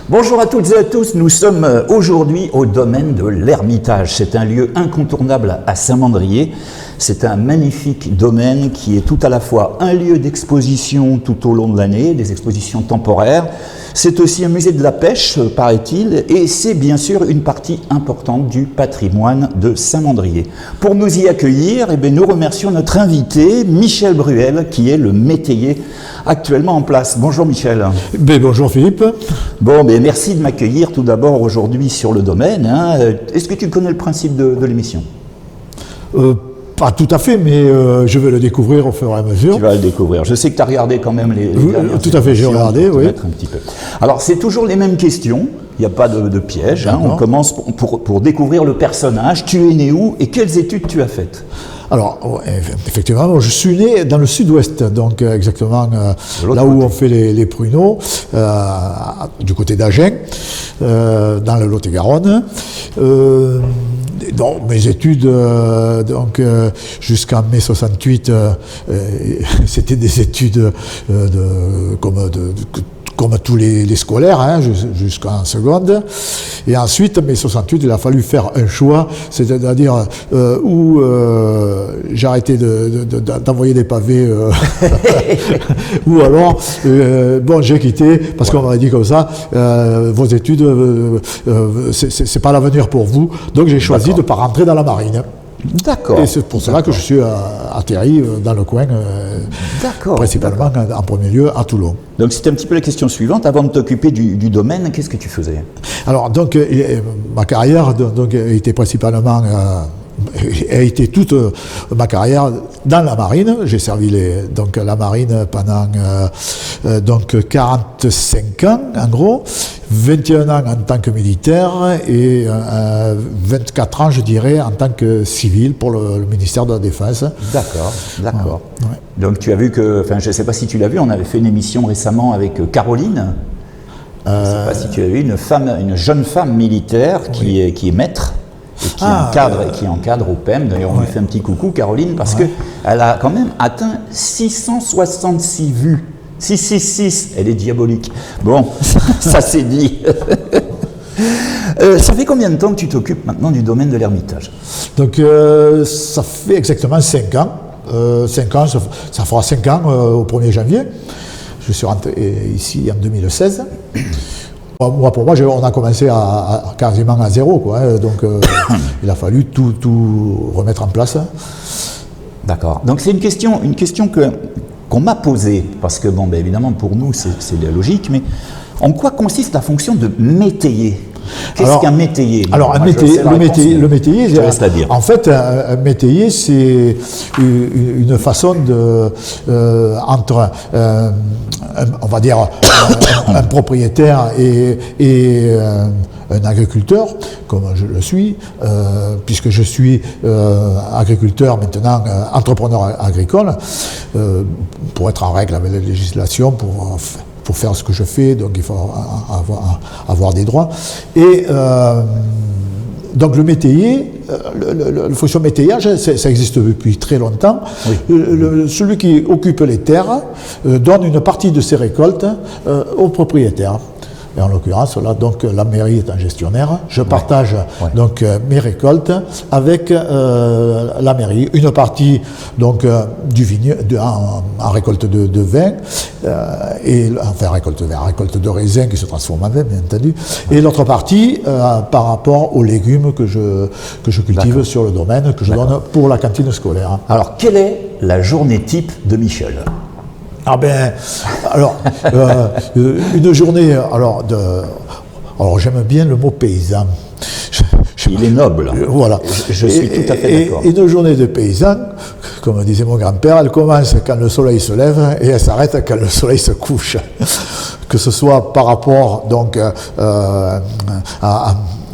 Bonjour à toutes et à tous, nous sommes aujourd'hui au domaine de l'Ermitage. C'est un lieu incontournable à Saint-Mandrier. C'est un magnifique domaine qui est tout à la fois un lieu d'exposition tout au long de l'année, des expositions temporaires. C'est aussi un musée de la pêche, paraît-il, et c'est bien sûr une partie importante du patrimoine de Saint-Mandrier. Pour nous y accueillir, nous remercions notre invité, Michel Bruel, qui est le métayer actuellement en place. Bonjour Michel. Bonjour Philippe. Bon, merci de m'accueillir tout d'abord aujourd'hui sur le domaine. Est-ce que tu connais le principe de l'émission ? Pas tout à fait, mais je vais le découvrir au fur et à mesure. Tu vas le découvrir. Je sais que tu as regardé quand même les tout à fait, j'ai regardé, oui. Un petit peu. Alors, c'est toujours les mêmes questions. Il n'y a pas de piège. On commence pour découvrir le personnage. Tu es né où et quelles études tu as faites ? Alors, effectivement, je suis né dans le sud-ouest, donc exactement là où on fait les pruneaux, du côté d'Agen, dans le Lot-et-Garonne. Donc, mes études, jusqu'en mai 68, c'était des études comme tous les scolaires, jusqu'en seconde. Et ensuite, mai 68, il a fallu faire un choix, c'est-à-dire où j'arrêtais d'envoyer des pavés, ou alors, j'ai quitté, parce qu'on m'avait dit comme ça, vos études, c'est pas l'avenir pour vous, donc j'ai choisi de ne pas rentrer dans la marine. D'accord. Et c'est pour cela que je suis atterri dans le coin, principalement en premier lieu à Toulon. Donc c'était un petit peu la question suivante. Avant de t'occuper du domaine, qu'est-ce que tu faisais ? Alors donc ma carrière était principalement a été toute ma carrière dans la marine. J'ai servi la marine pendant 45 ans en gros, 21 ans en tant que militaire et 24 ans je dirais en tant que civil pour le ministère de la Défense. D'accord. Ouais. Donc tu as vu que, je ne sais pas si tu l'as vu, on avait fait une émission récemment avec Caroline. Je ne sais pas si tu as vu une jeune femme militaire qui est maître. Et qui encadre au PEM. D'ailleurs, on lui fait un petit coucou, Caroline, parce qu'elle a quand même atteint 666 vues. 666, elle est diabolique. Bon, ça c'est dit. Ça fait combien de temps que tu t'occupes maintenant du domaine de l'Ermitage ? Donc, ça fait exactement 5 ans. 5 ans, ça fera 5 ans au 1er janvier. Je suis rentré ici en 2016. Moi, pour moi, on a commencé quasiment à zéro, donc il a fallu tout remettre en place. D'accord. Donc c'est une question qu'on m'a posée, parce que évidemment pour nous c'est logique, mais en quoi consiste la fonction de métayer ? Qu'est-ce qu'un métayer ? Alors, le métayer, en fait, un métayer, c'est une façon entre, on va dire, un propriétaire et un agriculteur, comme je le suis, puisque je suis agriculteur maintenant, entrepreneur agricole, pour être en règle avec la législation, pour faire ce que je fais, donc il faut avoir des droits. Et donc le métayer, la fonction métayage, ça existe depuis très longtemps. Oui. Celui qui occupe les terres donne une partie de ses récoltes au propriétaire. Et en l'occurrence, là, donc, la mairie est un gestionnaire. Je partage donc mes récoltes avec la mairie. Une partie donc du vigne en récolte de vin, récolte de raisin qui se transforme en vin, bien entendu. Et l'autre partie par rapport aux légumes que je cultive sur le domaine, que je donne pour la cantine scolaire. Alors, quelle est la journée type de Michel ? Une journée, alors j'aime bien le mot paysan. Il est noble. Voilà. Je suis tout à fait d'accord. Une journée de paysan, comme disait mon grand-père, elle commence quand le soleil se lève et elle s'arrête quand le soleil se couche. Que ce soit par rapport donc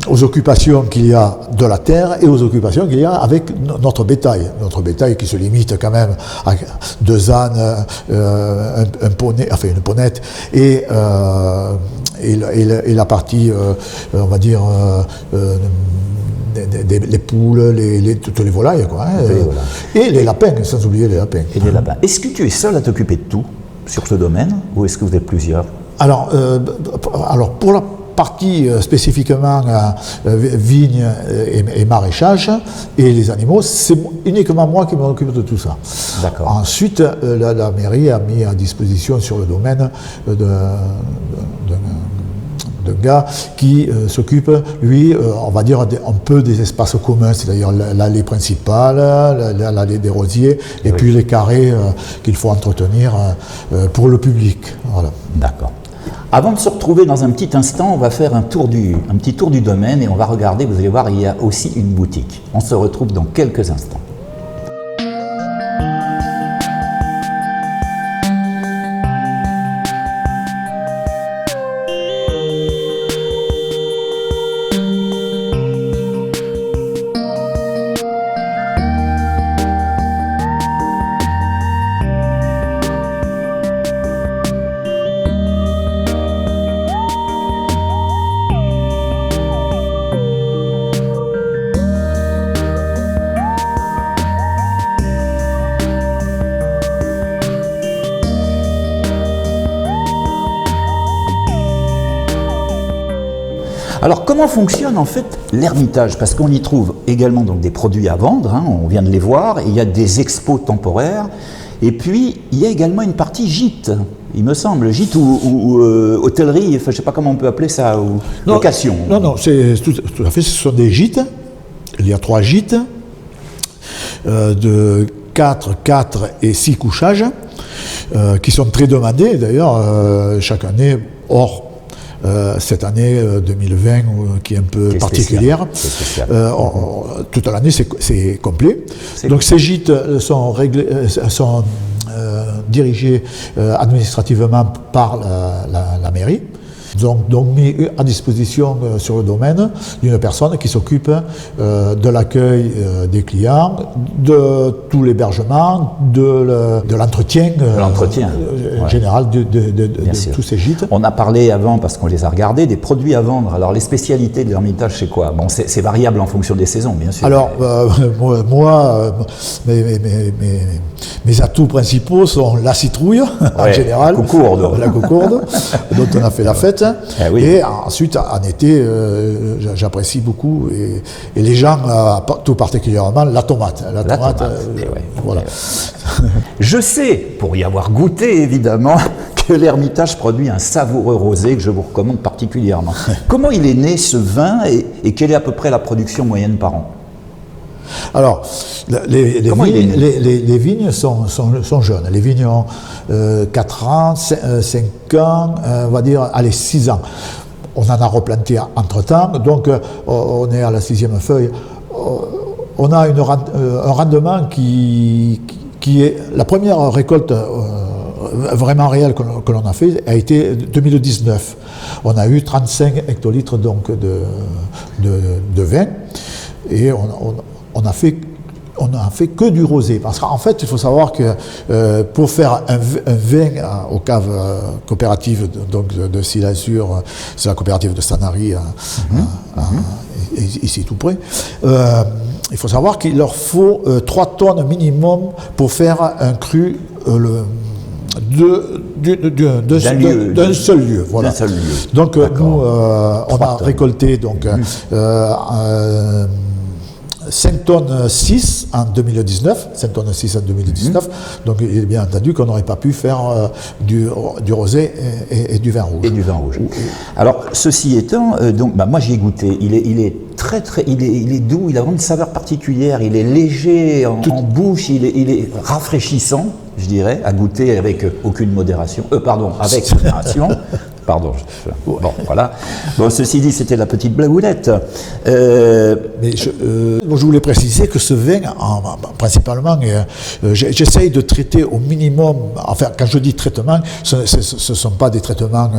aux occupations qu'il y a de la terre et aux occupations qu'il y a avec notre bétail. Notre bétail qui se limite quand même à 2 ânes, un poney, enfin une ponette, et la partie, on va dire, les poules, toutes les volailles, et les lapins, sans oublier les lapins. Et les lapins. Est-ce que tu es seul à t'occuper de tout sur ce domaine, ou est-ce que vous êtes plusieurs ? Alors partie spécifiquement vignes et maraîchage, et les animaux, c'est uniquement moi qui m'occupe de tout ça. Ensuite, la mairie a mis à disposition sur le domaine d'un gars qui s'occupe, lui, on va dire, un peu des espaces communs, c'est-à-dire l'allée principale, l'allée des rosiers, et puis les carrés qu'il faut entretenir pour le public. Voilà. D'accord. Avant de se retrouver dans un petit instant, on va faire un petit tour du domaine et on va regarder, vous allez voir, il y a aussi une boutique. On se retrouve dans quelques instants. Alors, comment fonctionne en fait l'Ermitage? Parce qu'on y trouve également donc, des produits à vendre, hein, on vient de les voir, et il y a des expos temporaires, et puis il y a également une partie gîte, il me semble, gîte ou hôtellerie, enfin, je ne sais pas comment on peut appeler ça, ou location. Non, c'est tout à fait, ce sont des gîtes, il y a 3 gîtes, de 4 et 6 couchages, qui sont très demandés d'ailleurs chaque année, hors cette année 2020 qui est un peu particulière. Toute l'année c'est complet. Donc ces gîtes sont dirigés administrativement par la mairie. Donc mis à disposition sur le domaine d'une personne qui s'occupe de l'accueil des clients, de tout l'hébergement, de l'entretien général de tous ces gîtes. On a parlé avant, parce qu'on les a regardés, des produits à vendre. Alors les spécialités de l'Ermitage, c'est quoi? Bon, c'est variable en fonction des saisons, bien sûr. Alors, moi, mes atouts principaux sont la citrouille, en général, la cocourde, dont on a fait la fête. Et ensuite, en été, j'apprécie beaucoup, et les gens, tout particulièrement, la tomate. Voilà. Je sais, pour y avoir goûté évidemment, que l'Ermitage produit un savoureux rosé que je vous recommande particulièrement. Comment il est né ce vin et quelle est à peu près la production moyenne par an? Alors, les vignes sont jeunes. Les vignes ont 4 ans, 5 ans, on va dire, allez, 6 ans. On en a replanté entre-temps, donc on est à la 6e feuille. On a un rendement qui est... La première récolte vraiment réelle que l'on a fait a été 2019. On a eu 35 hectolitres donc, de vin, et on a fait que du rosé. Parce qu'en fait, il faut savoir que pour faire un vin aux caves coopératives de Silasure, c'est la coopérative de Sanary, ici tout près, il faut savoir qu'il leur faut 3 tonnes minimum pour faire un cru d'un seul lieu. Voilà. Donc nous, on a récolté donc, 5 tonnes 6 en 2019, 5 tonnes 6 en 2019, donc il est bien entendu qu'on n'aurait pas pu faire du rosé et du vin rouge. Et du vin rouge. Alors, ceci étant, donc, moi j'y ai goûté, il est il est doux, il a vraiment une saveur particulière, il est léger en bouche, il est rafraîchissant, je dirais, à goûter avec aucune modération, avec modération. Pardon. Bon, voilà. Bon, ceci dit, c'était la petite blagounette. Mais je voulais préciser que ce vin, principalement, j'essaye de traiter au minimum. Enfin, quand je dis traitement, ce ne sont pas des traitements.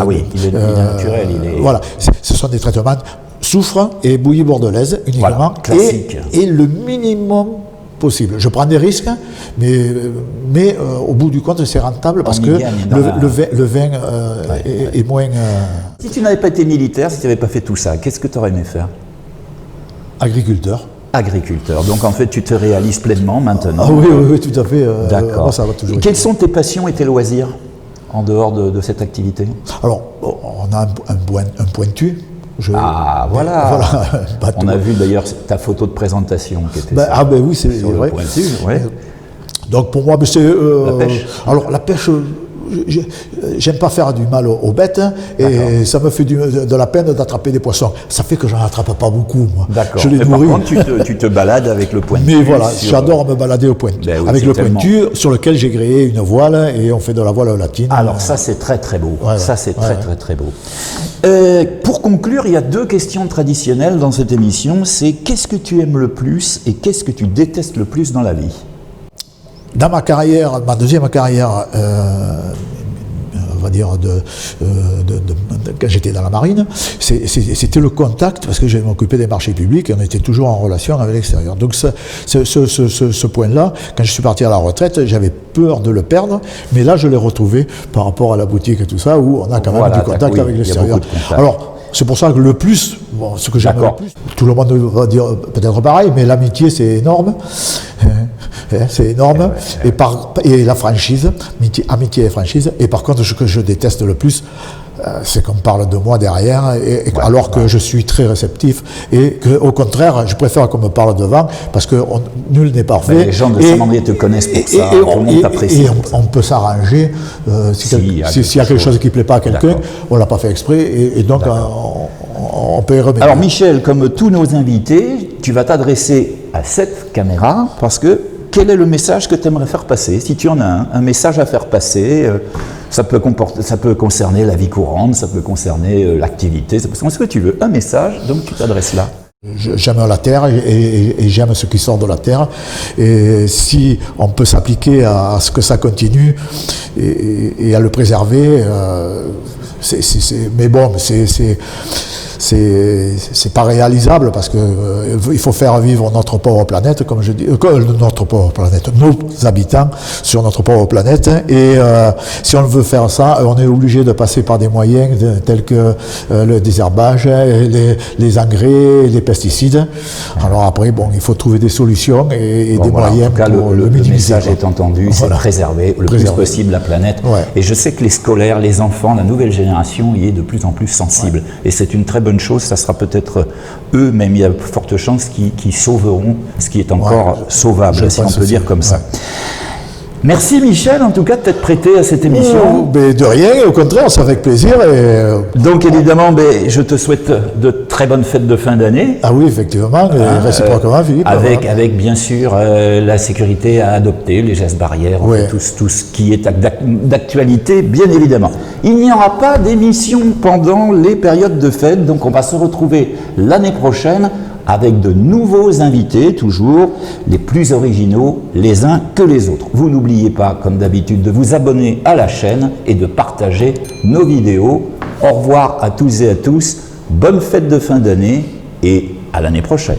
Oui, il est naturel. Voilà, ce sont des traitements soufre et bouillie bordelaise uniquement, voilà, classique. Et le minimum possible. Je prends des risques, mais au bout du compte, c'est rentable parce que le vin est moins... Si tu n'avais pas été militaire, si tu n'avais pas fait tout ça, qu'est-ce que tu aurais aimé faire? Agriculteur. Agriculteur. Donc en fait, tu te réalises pleinement maintenant. Ah oui, tout à fait. D'accord. Ça va toujours. Quelles sont tes passions et tes loisirs? en dehors de cette activité? Alors, on a un pointu. Voilà. On a vu d'ailleurs ta photo de présentation qui était oui, c'est vrai. Pointu, ouais. Donc pour moi, c'est... la pêche. Alors la pêche, j'aime pas faire du mal aux bêtes, et ça me fait de la peine d'attraper des poissons. Ça fait que j'en attrape pas beaucoup, moi. D'accord. Je les nourris. Par contre, tu te balades avec le pointu. Mais voilà, j'adore me balader au pointu. Ben oui, avec le pointu sur lequel j'ai créé une voile, et on fait de la voile latine. Alors ça, c'est très très beau. Ouais, ça, c'est très beau. Pour conclure, il y a 2 questions traditionnelles dans cette émission. C'est qu'est-ce que tu aimes le plus et qu'est-ce que tu détestes le plus dans la vie? Dans ma carrière, ma deuxième carrière, on va dire quand j'étais dans la marine, c'était le contact, parce que je m'occupais des marchés publics et on était toujours en relation avec l'extérieur. Donc ce point-là, quand je suis parti à la retraite, j'avais peur de le perdre, mais là je l'ai retrouvé par rapport à la boutique et tout ça, où on a quand même du contact avec l'extérieur. Alors, c'est pour ça que le plus, ce que j'aime le plus, tout le monde va dire peut-être pareil, mais l'amitié c'est énorme. C'est énorme, et la franchise, amitié et franchise, et par contre ce que je déteste le plus, c'est qu'on parle de moi derrière, alors que je suis très réceptif, et qu'au contraire, je préfère qu'on me parle devant, parce que nul n'est parfait. Les gens de Saint-Mandrier te connaissent pour ça, et on peut s'arranger, s'il y a quelque chose qui ne plaît pas à quelqu'un, on ne l'a pas fait exprès, et donc on peut y remédier. Alors Michel, comme tous nos invités, tu vas t'adresser à cette caméra, parce que quel est le message que tu aimerais faire passer? Si tu en as un message à faire passer, ça peut concerner la vie courante, ça peut concerner l'activité, ça peut concerner ce que tu veux. Un message, donc tu t'adresses là. J'aime la terre et j'aime ce qui sort de la terre. Et si on peut s'appliquer à ce que ça continue et à le préserver, mais bon, c'est pas réalisable parce que il faut faire vivre notre pauvre planète, comme je dis, notre pauvre planète, nos habitants sur notre pauvre planète. Et si on veut faire ça, on est obligé de passer par des moyens tels que le désherbage, les engrais, les pesticides. Alors après, bon, il faut trouver des solutions et des moyens pour le minimiser. Le message est entendu, c'est préserver le plus possible la planète. Ouais. Et je sais que les scolaires, les enfants, la nouvelle génération y est de plus en plus sensible. Ouais. Et c'est une très bonne chose, ça sera peut-être eux, même il y a de fortes chances qui sauveront ce qui est encore sauvable, si on peut dire comme ça. Merci Michel, en tout cas, de t'être prêté à cette émission. De rien, au contraire, c'est avec plaisir. Donc évidemment, je te souhaite de très bonnes fêtes de fin d'année. Ah oui, effectivement, réciproquement, Philippe. Avec bien sûr la sécurité à adopter, les gestes barrières, tout ce qui est d'actualité, bien évidemment. Il n'y aura pas d'émission pendant les périodes de fête, donc on va se retrouver l'année prochaine avec de nouveaux invités, toujours les plus originaux les uns que les autres. Vous n'oubliez pas, comme d'habitude, de vous abonner à la chaîne et de partager nos vidéos. Au revoir à tous et à tous, bonne fête de fin d'année et à l'année prochaine.